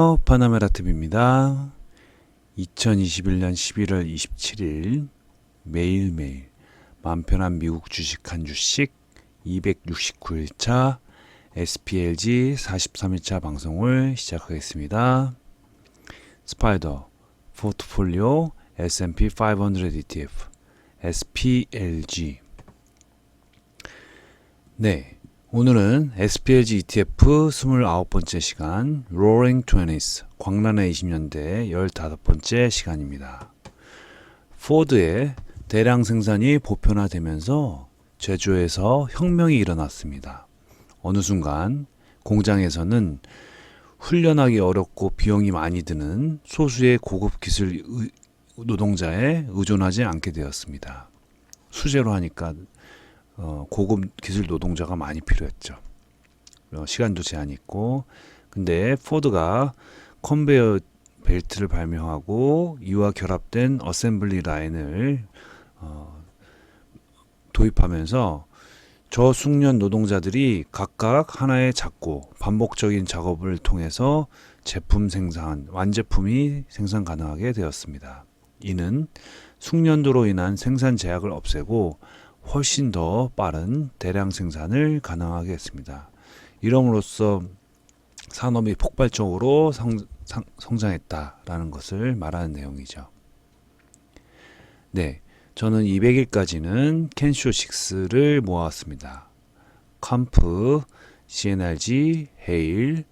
파나메라TV입니다. 2021년 11월 27일 매일매일 맘편한 미국 주식 한 주씩 269일차 SPLG 43일차 방송을 시작하겠습니다. 스파이더 포트폴리오 S&P 500 ETF SPLG. 네, 오늘은 SPLG ETF 29번째 시간 Roaring Twenties 광란의 20년대 15번째 시간입니다. 포드의 대량 생산이 보편화되면서 제조에서 혁명이 일어났습니다. 어느 순간 공장에서는 훈련하기 어렵고 비용이 많이 드는 소수의 고급 기술 노동자에 의존하지 않게 되었습니다. 수제로 하니까 고급 기술 노동자가 많이 필요했죠. 시간도 제한이 있고. 근데 포드가 컨베이어 벨트를 발명하고 이와 결합된 어셈블리 라인을 도입하면서 저숙련 노동자들이 각각 하나의 작고 반복적인 작업을 통해서 제품 생산, 완제품이 생산 가능하게 되었습니다. 이는 숙련도로 인한 생산 제약을 없애고 훨씬 더 빠른 대량 생산을 가능하게 했습니다. 이럼으로써 산업이 폭발적으로 성장했다라는 것을 말하는 내용이죠. 네, 저는 200일까지는 캔쇼6를 모아왔습니다. 컴프, CNRG, 헤일,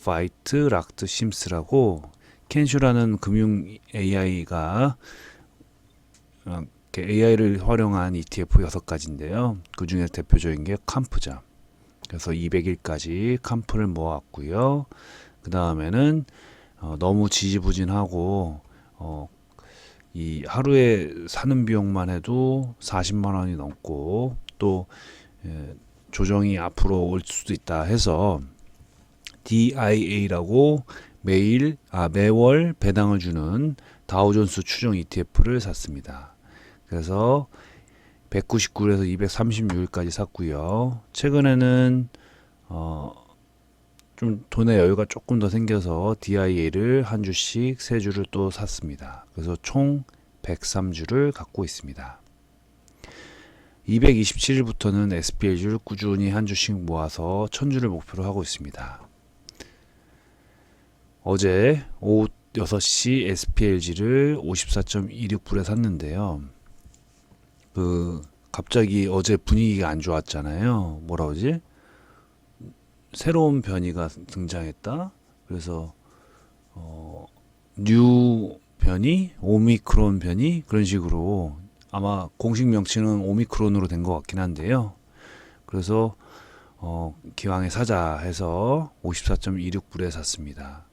파이트, 락트, 심스라고 캔쇼라는 금융 AI가 AI를 활용한 ETF 6가지인데요. 그 중에 대표적인 게 컴프죠. 그래서 200일까지 컴프를 모았고요. 그 다음에는 너무 지지부진하고 이 하루에 사는 비용만 해도 40만 원이 넘고 또 조정이 앞으로 올 수도 있다 해서 DIA라고 매월 배당을 주는 다우존스 추정 ETF를 샀습니다. 그래서 199일에서 236일까지 샀고요. 최근에는 좀 돈의 여유가 조금 더 생겨서 DIA를 한 주씩 3주를 또 샀습니다. 그래서 총 103주를 갖고 있습니다. 227일부터는 SPLG를 꾸준히 한 주씩 모아서 1000주를 목표로 하고 있습니다. 어제 오후 6시 SPLG를 54.26불에 샀는데요. 갑자기 어제 분위기가 안 좋았잖아요. 뭐라 그러지? 새로운 변이가 등장했다. 그래서 뉴 변이, 오미크론 변이 그런 식으로 아마 공식 명칭은 오미크론으로 된 것 같긴 한데요. 그래서 기왕에 사자 해서 54.26불에 샀습니다.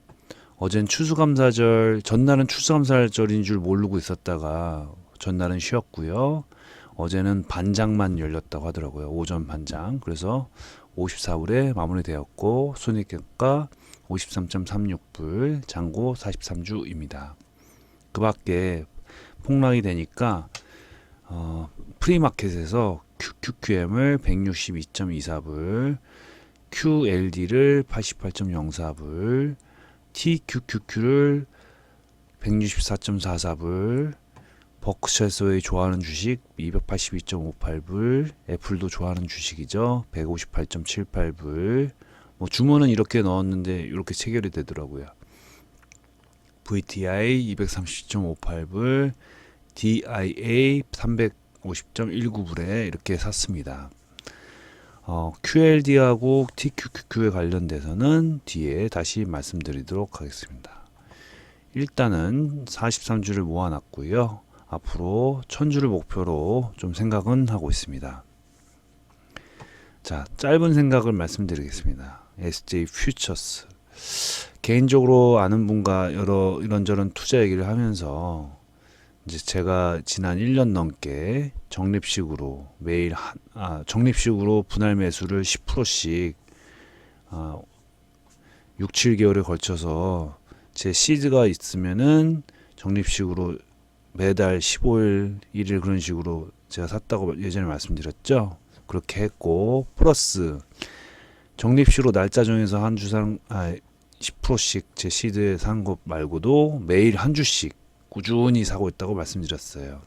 어젠 추수감사절, 전날은 추수감사절인 줄 모르고 있었다가 전날은 쉬었고요. 어제는 반장만 열렸다고 하더라고요. 오전 반장. 그래서 54불에 마무리되었고 손익평가 53.36불, 잔고 43주입니다. 그 밖에 폭락이 되니까 프리마켓에서 QQQM을 162.24불, QLD를 88.04불, TQQQ를 164.44불, 버크셔서의 좋아하는 주식 282.58불, 애플도 좋아하는 주식이죠. 158.78불. 주문은 이렇게 넣었는데 이렇게 체결이 되더라고요. VTI 230.58불, DIA 350.19불에 이렇게 샀습니다. QLD하고 TQQQ에 관련돼서는 뒤에 다시 말씀드리도록 하겠습니다. 일단은 43주를 모아놨고요. 앞으로 1000주를 목표로 좀 생각은 하고 있습니다. 자, 짧은 생각을 말씀드리겠습니다. SJ 퓨처스. 개인적으로 아는 분과 여러 이런저런 투자 얘기를 하면서 이제 제가 지난 1년 넘게 적립식으로 적립식으로 분할 매수를 10%씩 6, 7개월에 걸쳐서 제 시드가 있으면은 적립식으로 매달 15일, 1일 그런 식으로 제가 샀다고 예전에 말씀드렸죠. 그렇게 했고 플러스 적립식으로 날짜 정해서 한 주당 10%씩 제 시드에 산 것 말고도 매일 한 주씩 꾸준히 사고 있다고 말씀드렸어요.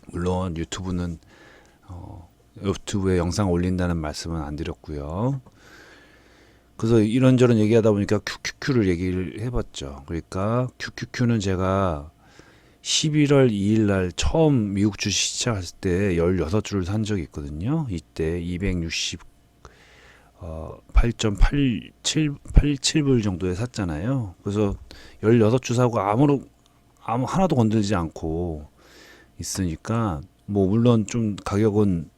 물론 유튜브에 영상 올린다는 말씀은 안 드렸고요. 그래서 이런저런 얘기하다 보니까 QQQ를 얘기를 해봤죠. 그러니까 QQQ는 제가 11월 2일 날 처음 미국 주식 시작했을 때 16주를 산 적이 있거든요. 이때 8.87불 정도에 샀잖아요. 그래서 16주 사고 아무 하나도 건들지 않고 있으니까 뭐 물론 좀 가격은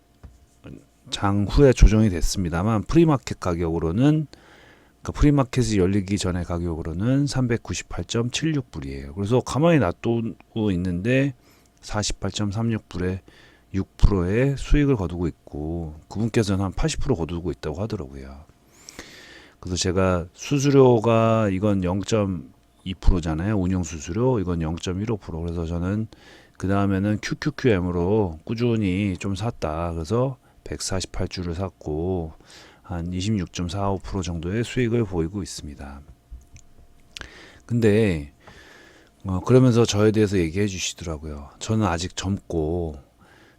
장 후에 조정이 됐습니다만 프리마켓 가격으로는 프리마켓이 열리기 전에 가격으로는 398.76불이에요. 그래서 가만히 놔두고 있는데 48.36불에 6%의 수익을 거두고 있고 그분께서는 한 80% 거두고 있다고 하더라고요. 그래서 제가 수수료가 이건 0.2%잖아요. 운영 수수료 이건 0.15%. 그래서 저는 그 다음에는 QQQM으로 꾸준히 좀 샀다. 그래서 148주를 샀고 한 26.45% 정도의 수익을 보이고 있습니다. 근데 그러면서 저에 대해서 얘기해 주시더라고요. 저는 아직 젊고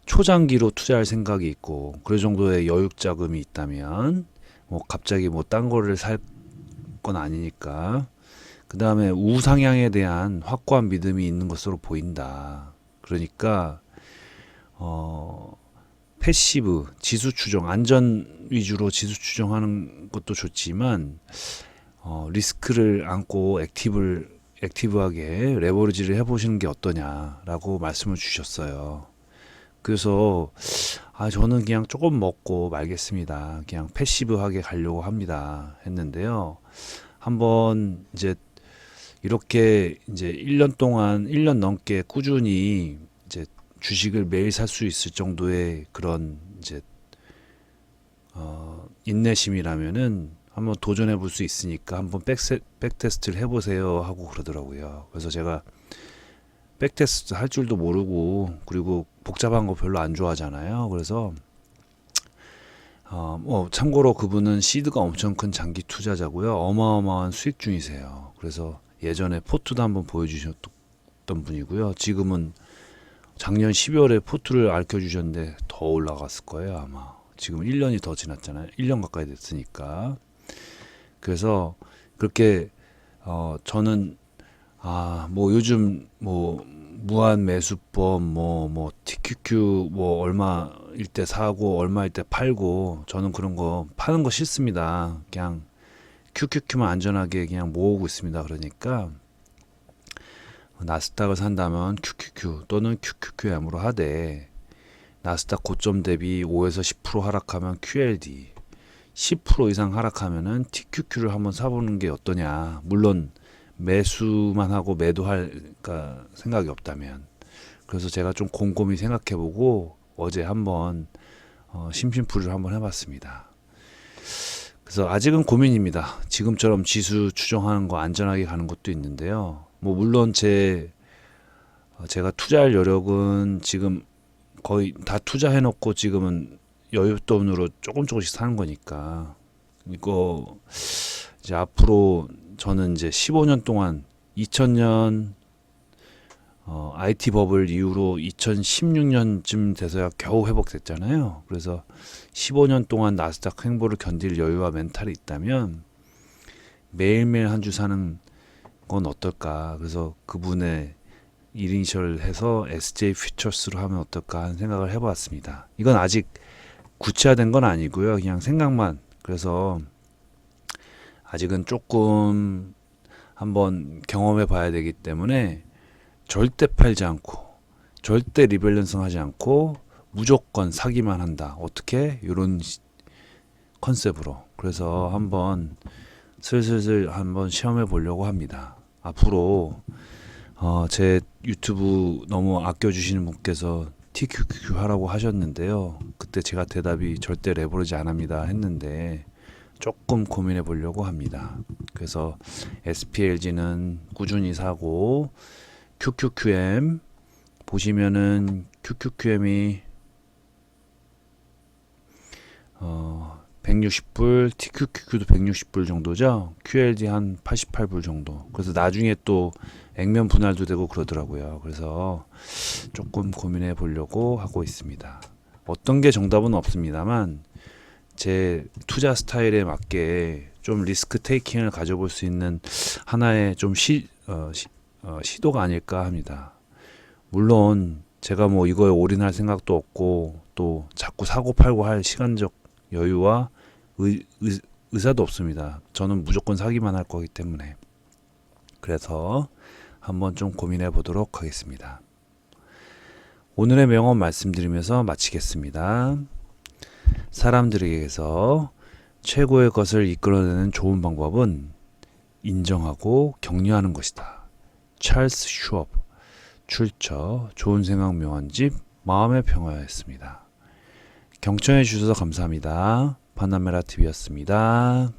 초장기로 투자할 생각이 있고 그 정도의 여유 자금이 있다면 뭐 갑자기 뭐 딴 거를 살 건 아니니까 그 다음에 우상향에 대한 확고한 믿음이 있는 것으로 보인다. 그러니까 패시브 지수 추정 안전 위주로 지수 추정하는 것도 좋지만 리스크를 안고 액티브하게 레버리지를 해보시는 게 어떠냐라고 말씀을 주셨어요. 그래서 저는 그냥 조금 먹고 말겠습니다. 그냥 패시브하게 가려고 합니다. 했는데요. 한번 이제 이렇게 이제 1년 넘게 꾸준히 이제 주식을 매일 살 수 있을 정도의 그런 이제 인내심이라면은 한번 도전해 볼 수 있으니까 한번 백테스트를 해보세요 하고 그러더라고요. 그래서 제가 백테스트 할 줄도 모르고 그리고 복잡한 거 별로 안 좋아하잖아요. 그래서 참고로 그분은 시드가 엄청 큰 장기 투자자고요. 어마어마한 수익 중이세요. 그래서 예전에 포트도 한번 보여주셨던 분이고요. 지금은 작년 12월에 포트를 알려주셨는데 더 올라갔을 거예요 아마. 지금 1년이 더 지났잖아요. 1년 가까이 됐으니까. 그래서 그렇게 저는 뭐 요즘 뭐 무한 매수법 뭐 TQQ 뭐 얼마일 때 사고 얼마일 때 팔고 저는 그런 거 파는 거 싫습니다. 그냥 QQQ만 안전하게 그냥 모으고 있습니다. 그러니까 나스닥을 산다면 QQQ 또는 QQQM으로 하되 나스닥 고점 대비 5에서 10% 하락하면 QLD 10% 이상 하락하면은 TQQ를 한번 사보는 게 어떠냐. 물론 매수만 하고 매도할 생각이 없다면. 그래서 제가 좀 곰곰이 생각해보고 어제 한번 심심풀이를 한번 해봤습니다. 그래서 아직은 고민입니다. 지금처럼 지수 추정하는 거 안전하게 가는 것도 있는데요. 뭐 물론 제가 투자할 여력은 지금 거의 다 투자해놓고 지금은 여윳돈으로 조금씩 사는 거니까 이거 이제 앞으로 저는 이제 15년 동안 2000년 IT 버블 이후로 2016년쯤 돼서야 겨우 회복됐잖아요. 그래서 15년 동안 나스닥 횡보를 견딜 여유와 멘탈이 있다면 매일매일 한 주 사는 건 어떨까. 그래서 그분의 이니셜 해서 SJ 퓨처스로 하면 어떨까 하는 생각을 해보았습니다. 이건 아직 구체화된 건 아니고요. 그냥 생각만. 그래서 아직은 조금 한번 경험해 봐야 되기 때문에 절대 팔지 않고 절대 리밸런싱 하지 않고 무조건 사기만 한다. 어떻게? 이런 컨셉으로. 그래서 한번 슬슬 한번 시험해 보려고 합니다. 앞으로 제 유튜브 너무 아껴주시는 분께서 TQQ 하라고 하셨는데요. 그때 제가 대답이 절대 레버리지 안 합니다 했는데 조금 고민해 보려고 합니다. 그래서 SPLG는 꾸준히 사고 QQQM 보시면은 QQQM이 160불, TQQQ도 160불 정도죠. QLD 한 88불 정도. 그래서 나중에 또 액면 분할도 되고 그러더라고요. 그래서 조금 고민해 보려고 하고 있습니다. 어떤 게 정답은 없습니다만 제 투자 스타일에 맞게 좀 리스크 테이킹을 가져볼 수 있는 하나의 좀 시도가 아닐까 합니다. 물론 제가 뭐 이거에 올인할 생각도 없고 또 자꾸 사고 팔고 할 시간적 여유와 의사도 없습니다. 저는 무조건 사기만 할 거기 때문에. 그래서 한번 좀 고민해 보도록 하겠습니다. 오늘의 명언 말씀드리면서 마치겠습니다. 사람들에게서 최고의 것을 이끌어내는 좋은 방법은 인정하고 격려하는 것이다. 찰스 슈업. 출처 좋은 생각 명언집 마음의 평화였습니다. 경청해 주셔서 감사합니다. 바나메라TV였습니다.